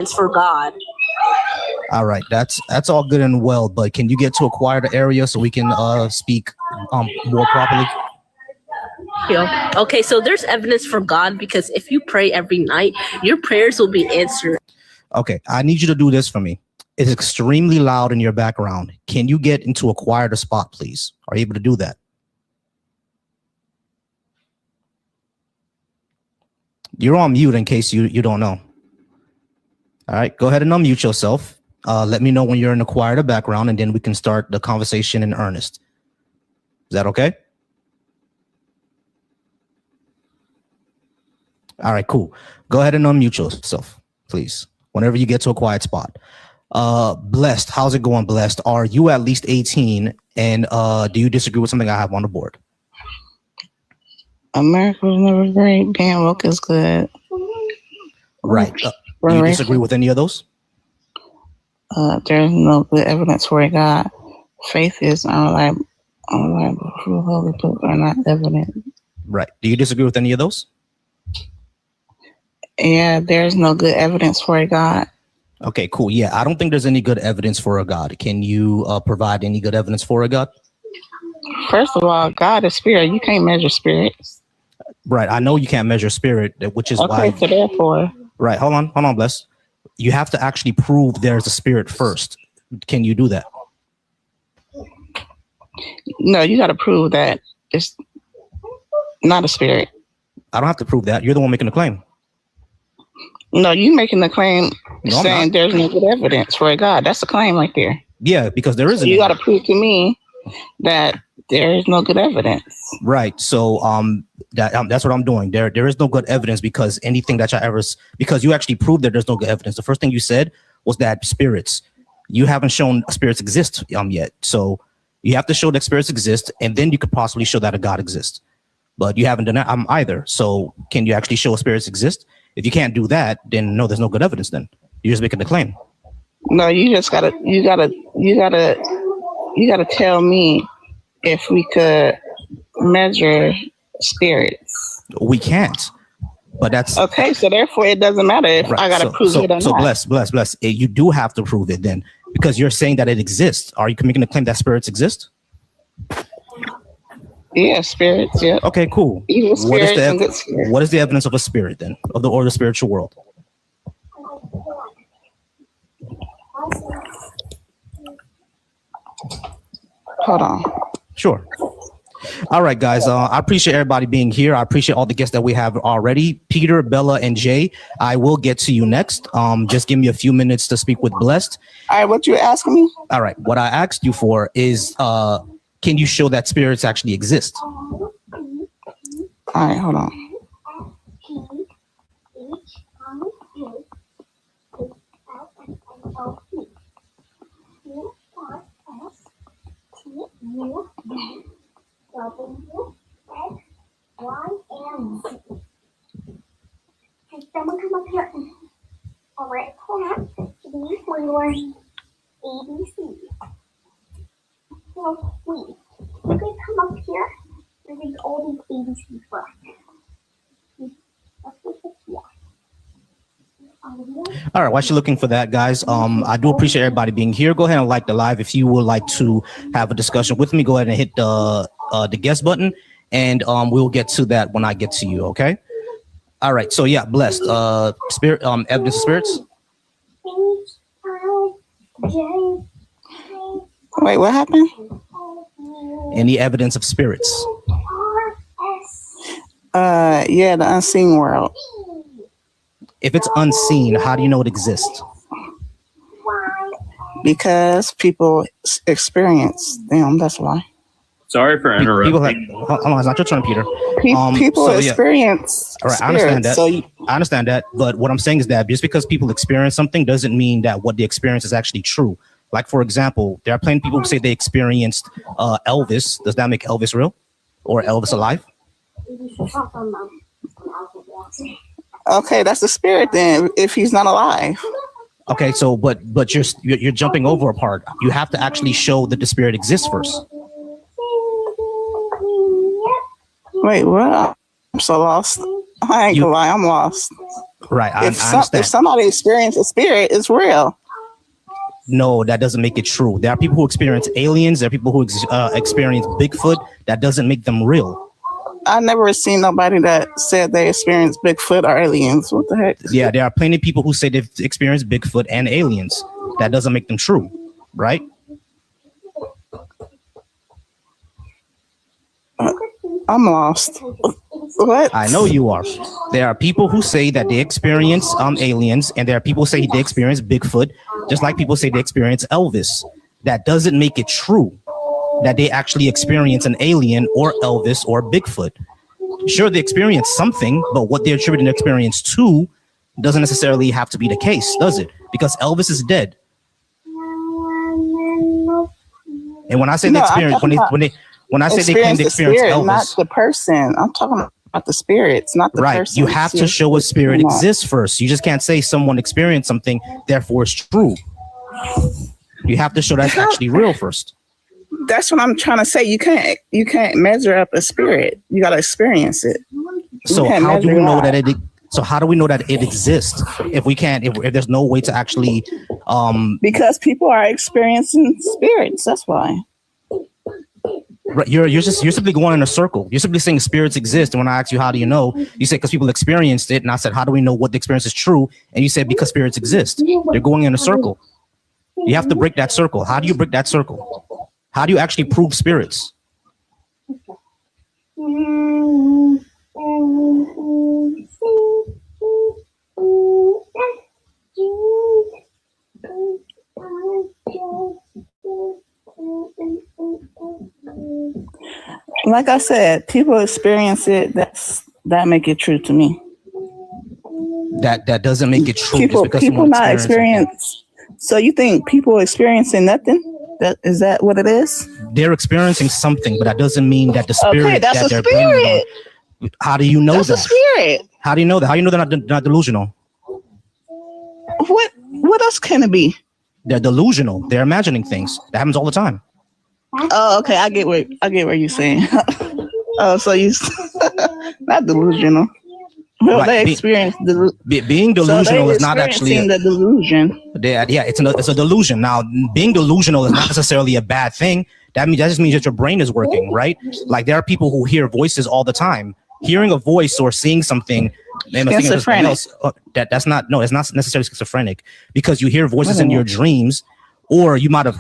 It's for God. All right, that's all good and well, but can you get to a quieter area so we can speak more properly? Yeah. Okay, so there's evidence for God because if you pray every night, your prayers will be answered. Okay, I need you to do this for me. It's extremely loud in your background. Can you get into a quieter spot, please? Are you able to do that? You're on mute in case you don't know. All right, go ahead and unmute yourself. Let me know when you're in a quieter background, and then we can start the conversation in earnest. Is that okay? All right, cool. Go ahead and unmute yourself, please, whenever you get to a quiet spot. Blessed, how's it going, Blessed? Are you at least 18, and do you disagree with something I have on the board? America was never great. Being woke is good. Right. Do you disagree with any of those? There's no good evidence for a God. Faith is unreliable. Holy books are not evident. Right. Do you disagree with any of those? Yeah, there's no good evidence for a God. Okay, cool. Yeah, I don't think there's any good evidence for a God. Can you provide any good evidence for a God? First of all, God is spirit. You can't measure spirits. Right. I know you can't measure spirit, which is why. Okay, so therefore. Right. Hold on, Bless. You have to actually prove there's a spirit first. Can you do that? No, you got to prove that it's not a spirit. I don't have to prove that. You're the one making the claim. No, you making the claim saying there's no good evidence for a God. That's a claim right there. Yeah, because there isn't. So you got to prove to me that there is no good evidence. Right. So that's what I'm doing. There is no good evidence because anything that because you actually proved that there's no good evidence. The first thing you said was that spirits. You haven't shown spirits exist yet. So you have to show that spirits exist, and then you could possibly show that a God exists. But you haven't done that either. So can you actually show spirits exist? If you can't do that, then no, there's no good evidence. Then you're just making the claim. No, you gotta tell me if we could measure spirits. We can't. But that's okay. So therefore, it doesn't matter if I gotta prove it or not. So bless. You do have to prove it then, because you're saying that it exists. Are you making a claim that spirits exist? Yeah, spirits. Yeah. Okay, cool. Evil spirits and good spirits. What is the evidence of a spirit then, or the spiritual world? Hold on. Sure. All right, guys. I appreciate everybody being here. I appreciate all the guests that we have already. Peter, Bella, and Jay. I will get to you next. Just give me a few minutes to speak with Blessed. All right, what you asking me? All right, what I asked you for is, can you show that spirits actually exist? All right, hold on. Someone come up here. All right, hold on. These were your ABC. So wait, you can come up here. There's all these ABCs for. Let's put this here. All right, while you're looking for that, guys, I do appreciate everybody being here. Go ahead and like the live. If you would like to have a discussion with me, go ahead and hit the guest button, and we'll get to that when I get to you. Okay. All right. So yeah, Blessed. Spirit. Evidence of spirits. Wait, what happened? Any evidence of spirits? Yeah, the unseen world. If it's unseen, how do you know it exists? Because people experience them. That's why. Sorry for interrupting. It's not your turn, Peter. People experience. All right, spirits, I understand that. So I understand that. But what I'm saying is that just because people experience something doesn't mean that what they experience is actually true. Like, for example, there are plenty of people who say they experienced Elvis. Does that make Elvis real? Or Elvis alive? Okay, that's the spirit then, if he's not alive. Okay, so but you're jumping over a part. You have to actually show that the spirit exists first. Wait, what? I'm so lost. I ain't gonna lie, I'm lost. Right. I If understand. somebody experiences a spirit, it's real. No, that doesn't make it true. There are people who experience aliens. There are people who experience Bigfoot. That doesn't make them real. I never seen nobody that said they experienced Bigfoot or aliens. What the heck? Yeah, there are plenty of people who say they've experienced Bigfoot and aliens. That doesn't make them true, right? I'm lost. What? I know you are. There are people who say that they experience aliens, and there are people who say they experience Bigfoot, just like people say they experience Elvis. That doesn't make it true that they actually experience an alien or Elvis or Bigfoot. Sure, they experience something, but what they're attributing the experience to doesn't necessarily have to be the case, does it? Because Elvis is dead. And when I say they experience, when I say they claim to experience Elvis, not the person. I'm talking about the spirits, not the person. You have to show a spirit exists first. You just can't say someone experienced something, therefore it's true. You have to show that's actually real first. That's what I'm trying to say. You can't measure up a spirit. You got to experience it. So how do we know that it? So how do we know that it exists if we can't? If there's no way to actually, because people are experiencing spirits. That's why. Right, you're simply going in a circle. You're simply saying spirits exist. And when I asked you how do you know, you said because people experienced it, and I said how do we know what the experience is true? And you said because spirits exist. They're going in a circle. You have to break that circle. How do you break that circle? How do you actually prove spirits? Like I said, people experience it. That make it true to me. That doesn't make it true. People not experience. So you think people experiencing nothing? Is that what it is? They're experiencing something, but that doesn't mean that the spirit. Okay, that's that a spirit. How do you know that's that? That's a spirit. How do you know that? How do you know they're not delusional? What else can it be? They're delusional. They're imagining things. That happens all the time. Oh, okay. I get what you're saying. Oh, so you not delusional. Well, right. They experience being delusional is not actually the delusion. Yeah, it's a delusion. Now, being delusional is not necessarily a bad thing. That just means that your brain is working, right? Like there are people who hear voices all the time. Hearing a voice or seeing something, schizophrenic. That's not necessarily schizophrenic because you hear voices in your dreams, or you might have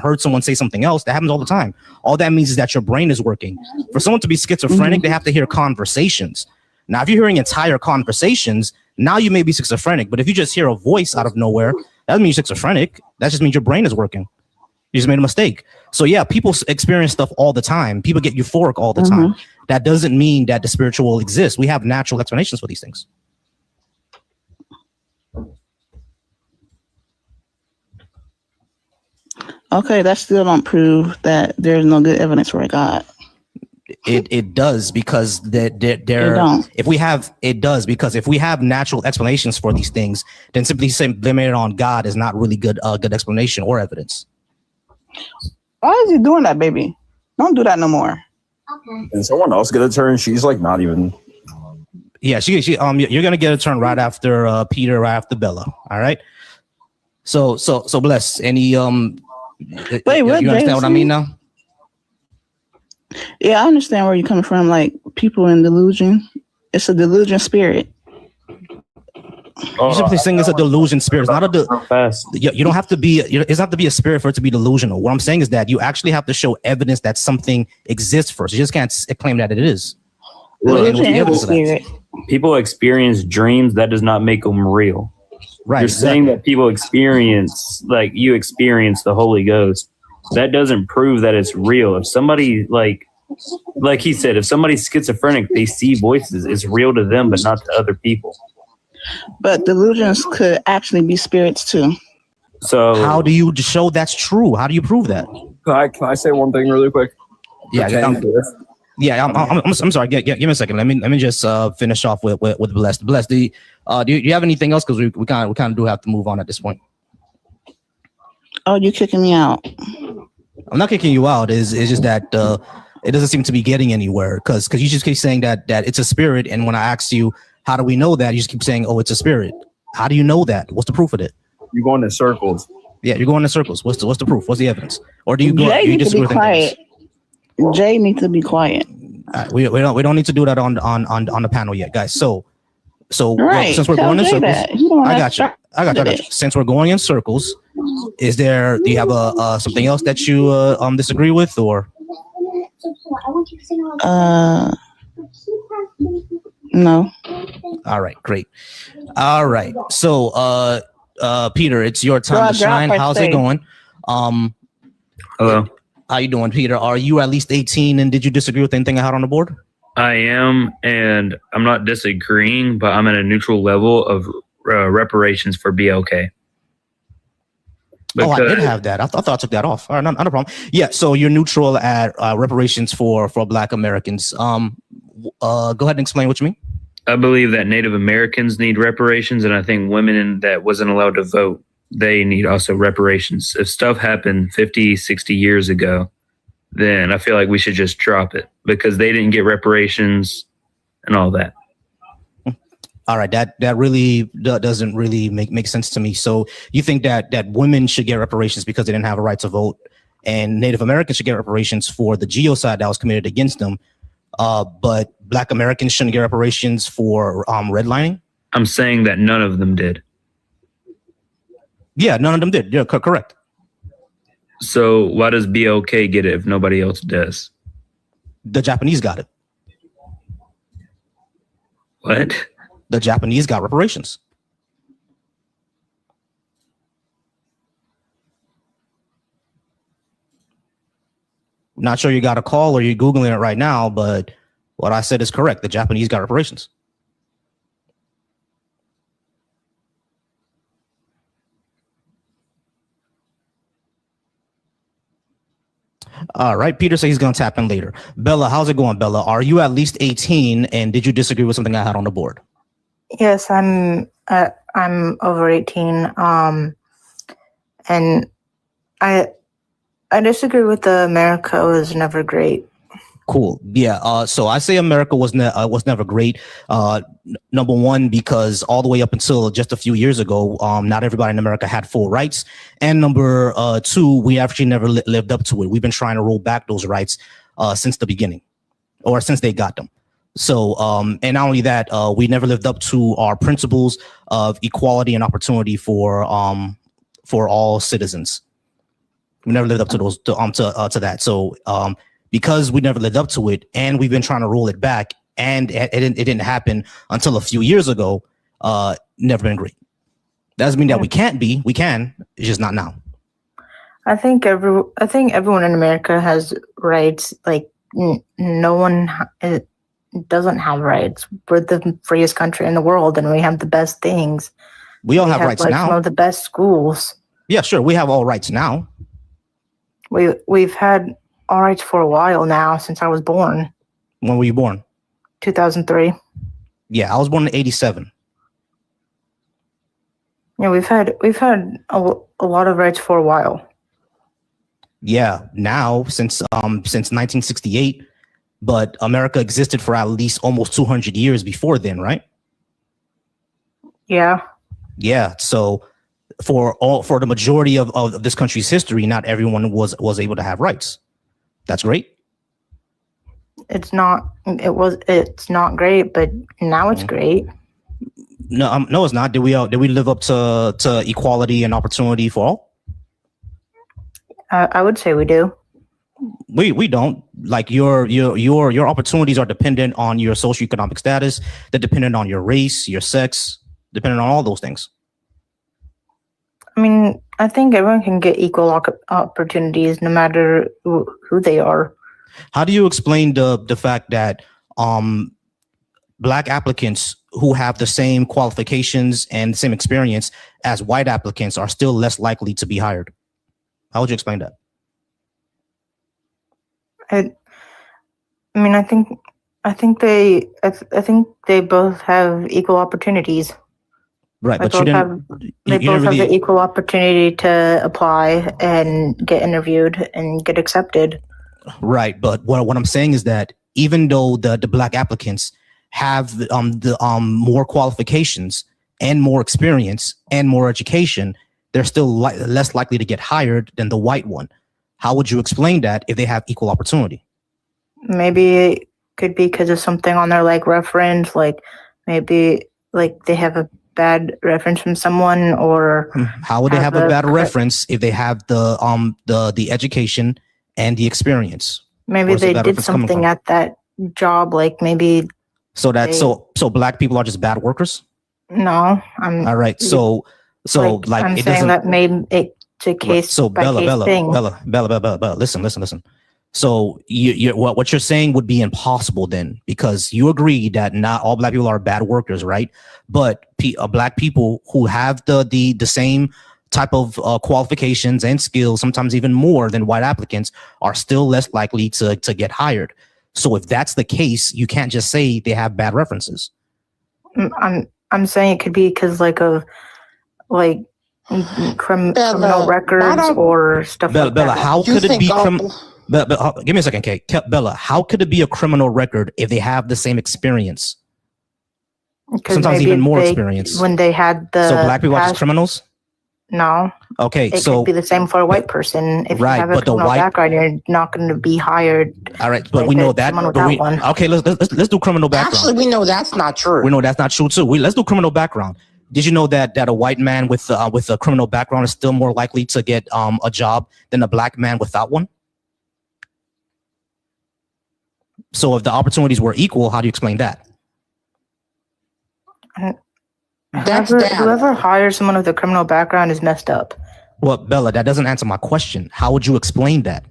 heard someone say something else. That happens all the time. All that means is that your brain is working. For someone to be schizophrenic, they have to hear conversations. Now, if you're hearing entire conversations, now you may be schizophrenic. But if you just hear a voice out of nowhere, that doesn't mean you're schizophrenic. That just means your brain is working. You just made a mistake. So yeah, people experience stuff all the time. People get euphoric all the time. That doesn't mean that the spiritual exists. We have natural explanations for these things. Okay, that still don't prove that there's no good evidence for a God. It does because if we have natural explanations for these things, then simply blaming it on God is not really good explanation or evidence. Why is he doing that, baby? Don't do that no more. Okay. And someone else get a turn. She's like not even. Yeah, you're gonna get a turn right after Peter, right after Bella. All right. So bless. Any Wait, what? You understand what I mean now? Yeah, I understand where you're coming from. Like people in delusion, it's a delusion spirit. You're simply saying it's a delusion spirit. It's not you don't have to be. It doesn't have to be a spirit for it to be delusional. What I'm saying is that you actually have to show evidence that something exists first. You just can't claim that it is. People experience dreams. That does not make them real. Right. You're saying that people experience, like you experience the Holy Ghost. That doesn't prove that it's real. If somebody like he said, if somebody's schizophrenic, they see voices. It's real to them, but not to other people. But delusions could actually be spirits too. So how do you show that's true? How do you prove that? Can I say one thing really quick? Yeah. I'm sorry. Give me a second. Let me just finish off with Blessed. Blessed. Do you have anything else? Because we kind of do have to move on at this point. Oh, you're kicking me out. I'm not kicking you out. It's just that it doesn't seem to be getting anywhere because you just keep saying that it's a spirit. And when I asked you, How do we know that? You just keep saying, "Oh, it's a spirit." How do you know that? What's the proof of it? You're going in circles. Yeah, you're going in circles. What's the proof? What's the evidence? Or do you go? Jay Do you needs to disagree be with anything quiet. Jay needs to be quiet. We don't need to do that on the panel yet, guys. So Right. since we're Tell going in Jay circles, that. He the one I that got you. started it. Since we're going in circles, do you have something else that you disagree with, or? No. All right, great. All right, so Peter, it's your time to shine. How's it going? Hello. How you doing, Peter? Are you at least 18, and did you disagree with anything I had on the board? I am, and I'm not disagreeing, but I'm at a neutral level of reparations for B.A.A.S.H. Oh, I did have that. I thought I took that off. All right, not a problem. Yeah, so you're neutral at reparations for Black Americans. Go ahead and explain what you mean. I believe that Native Americans need reparations, and I think women that wasn't allowed to vote, they need also reparations. If stuff happened 50, 60 years ago, then I feel like we should just drop it because they didn't get reparations and all that. All right, that really doesn't really make sense to me. So you think that women should get reparations because they didn't have a right to vote, and Native Americans should get reparations for the genocide that was committed against them, but Black Americans shouldn't get reparations for redlining? I'm saying that none of them did. Yeah, none of them did. Yeah, correct. So why does B.A.A.S.H. get it if nobody else does? The Japanese got it. What? The Japanese got reparations. Not sure you got a call or you're Googling it right now, but what I said is correct. The Japanese got reparations. All right, Peter says he's going to tap in later. Bella, how's it going, Bella? Are you at least 18, and did you disagree with something I had on the board? Yes, I'm over 18. And I disagree with the America was never great. Cool. Yeah. So I say America was never great. Number one, because all the way up until just a few years ago, not everybody in America had full rights. And number two, we actually never lived up to it. We've been trying to roll back those rights since the beginning, or since they got them. So, and not only that, we never lived up to our principles of equality and opportunity for all citizens. We never lived up to those to that. So, because we never lived up to it, and we've been trying to roll it back, and it didn't happen until a few years ago. Never been great. Doesn't mean that we can't be. We can. It's just not now. I think everyone in America has rights. Like no one doesn't have rights. We're the freest country in the world, and we have the best things. We all have rights now. Some of the best schools. Yeah, sure. We have all rights now. We've had all rights for a while now, since I was born. When were you born? 2003. Yeah, I was born in 1987. Yeah, we've had a lot of rights for a while. Yeah, now since 1968, but America existed for at least almost 200 years before then, right? Yeah. Yeah. So for the majority of this country's history, not everyone was able to have rights. That's great. It's not great, but now it's great. No, it's not. Did we live up to equality and opportunity for all? I would say we do. We don't. Like your opportunities are dependent on your socioeconomic status. They're dependent on your race, your sex, dependent on all those things. I mean, I think everyone can get equal opportunities no matter who they are. How do you explain the fact that Black applicants who have the same qualifications and the same experience as white applicants are still less likely to be hired? How would you explain that? I think they both have equal opportunities. Right, They both have the equal opportunity to apply and get interviewed and get accepted. Right, but what I'm saying is that even though the Black applicants have the more qualifications and more experience and more education, they're still less likely to get hired than the white one. How would you explain that if they have equal opportunity? Maybe it could be because of something on their like reference, like maybe like they have a bad reference from someone, or how would they have a bad reference if they have the education and the experience? Maybe they did something at that job, like maybe. So that so Black people are just bad workers? No, all right. So like I'm it saying doesn't. that maybe it's a case So by case thing. Bella, listen. So what you're saying would be impossible then, because you agree that not all Black people are bad workers, right? But Black people who have the same type of qualifications and skills, sometimes even more than white applicants, are still less likely to get hired. So if that's the case, you can't just say they have bad references. I'm saying it could be because criminal records or stuff like that. Bella, how could it be criminal? Give me a second, Kate. Bella, how could it be a criminal record if they have the same experience? Sometimes even more experience. When they had the Black people are just criminals? No. Okay, it could be the same for a white person. If you have a criminal background, you're not going to be hired. All right, but we know that. Okay, let's do criminal background. Actually, we know that's not true. We know that's not true too. Let's do criminal background. Did you know that a white man with a criminal background is still more likely to get a job than a Black man without one? So if the opportunities were equal, how do you explain that? Whoever hires someone with a criminal background is messed up. Well, Bella, that doesn't answer my question. How would you explain that?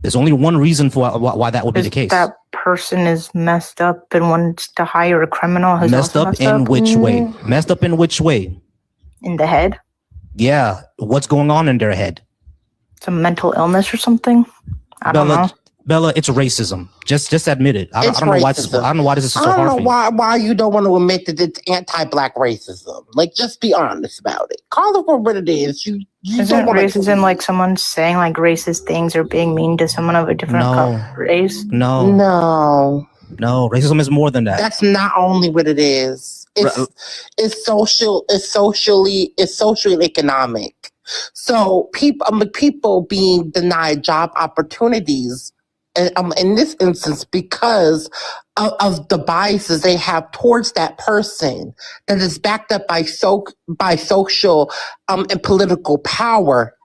There's only one reason for why that would be the case. That person is messed up and wants to hire a criminal who's messed up in which way? Messed up in which way? In the head. Yeah. What's going on in their head? Some mental illness or something? I don't know. Bella, it's racism. Just admit it. I don't know why. I don't know why this is so hard for you. I don't know why you don't want to admit that it's anti-Black racism. Like, just be honest about it. Call it for what it is. You Isn't racism like someone saying like racist things or being mean to someone of a different race? No. Racism is more than that. That's not only what it is. It's social. It's socially and economic. So people being denied job opportunities. In this instance, because of the biases they have towards that person that is backed up by social and political power.